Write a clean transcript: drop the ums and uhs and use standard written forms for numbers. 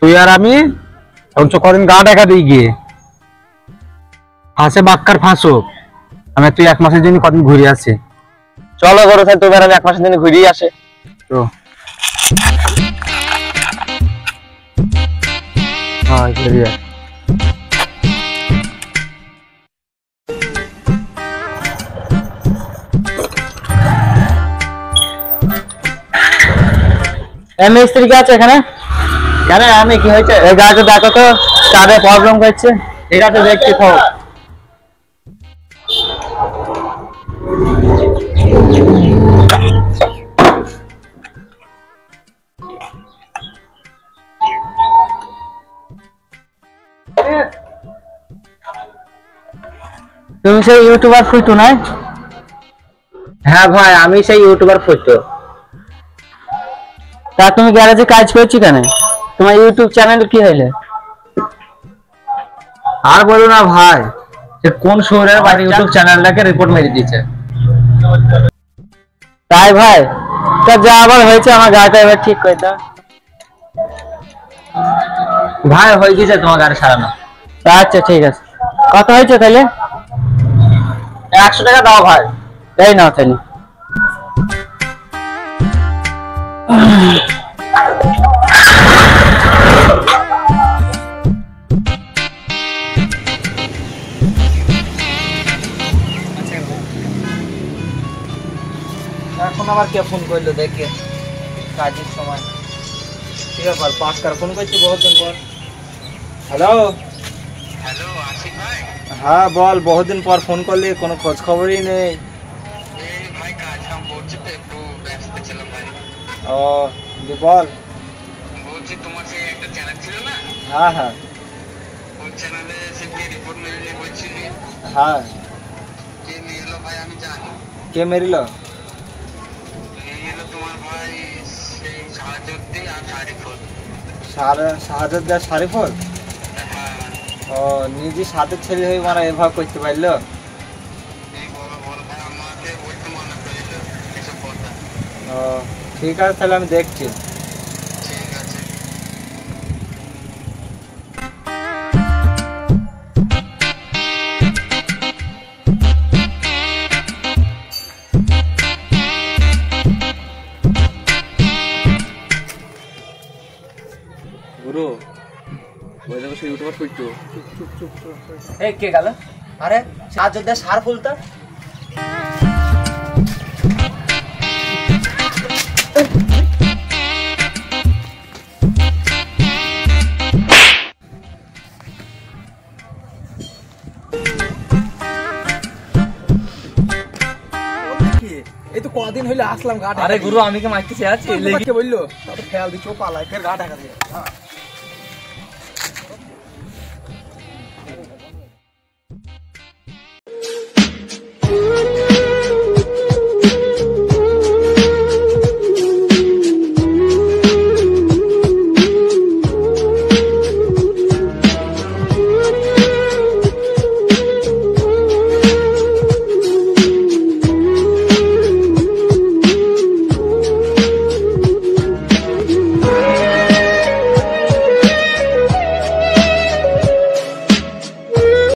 তুই আর আমি কদিন গা দেখা দিই গিয়ে ফাঁসে বাক্কার ফাঁসো আমি তুই 1 মাসের জন্য কদিন ঘুরে আসি। চলো বড় ভাই, তুমি আর আমি 1 মাসের জন্য ঘুরিয়ে আসে। তো হ্যাঁ ঘুরিয়ে মিস্ত্রি কে আছে এখানে? কেন আমি কি হয়েছে? এই গাড়িটা দেখো তো, কারে প্রবলেম করছে। ঠিক আছে, দেখছি তো। তুমি সেই ইউটিউবার ফুটু না? হ্যাঁ ভাই, আমি সেই ইউটিউবার ফুটু। তা তুমি গ্যারেজে কাজ করছি কেন? তোমার ইউটিউব চ্যানেল কি হইলে? আর বলো না ভাই, যে কোন শহরের বাড়ি ইউটিউব চ্যানেলটাকে রিপোর্ট মেরে দিয়েছে। তাই ভাই, তা যা আবার হয়েছে আমার গাড়িটা এবার ঠিক করে দাও। ভাই হয়ে গেছে তোমার গাড়ি সারানো। আচ্ছা ঠিক আছে, কত হয়েছে তাহলে? 100 টাকা দাও ভাই। এই নাও তাহলে। এখন আবার কে ফোন করলো দেখে কাজের সময়? কি ব্যাপার, পাঁচকার ফোন করছি বহুদিন পর। হ্যালো হ্যালো আশিক ভাই। হ্যাঁ বল, বহুদিন পর ফোন করলি, কোনো খোঁজ খবরই নেই। এই ভাই কাজ কাম করছি তো, একটু ব্যস্ত ছিলাম ভাই। ও বল। বলছি তোমার সেই একটা চ্যানেল ছিল না, হ্যাঁ হ্যাঁ ওই চ্যানেলে সে রিপোর্ট মেরে নিয়ে বলছিলি, হ্যাঁ। কে নিয়ে এলো ভাই আমি জানি। কে মেরিল? নিয়ে এলো তোমার ভাই সেই শাহজুদ্দিন আর শারিফুল। শাহাদত শারিফুল? হ্যাঁ, ও নিজে সাথে ছেলে হয়ে মারা এভাবে করতে পারলো? এই বড় বড় ভাই আমাকে বলতে মনে করিল এসব কথা। ও ঠিক আছে, তাহলে আমি দেখছি। ঠিক আছে। গুরু ওই দেখো সেই ইউটিউবার কইতো। এই কে গেল? আরে শাহজুদ্দিন শারফুল তো। এই তো কদিন হইলে আসলাম গা। আরে গুরু, আমি কি মাইতে চাচ্ছি? বললো খেয়াল দিচ্ছ পালাই ফের গা ঢাকা দিয়ে।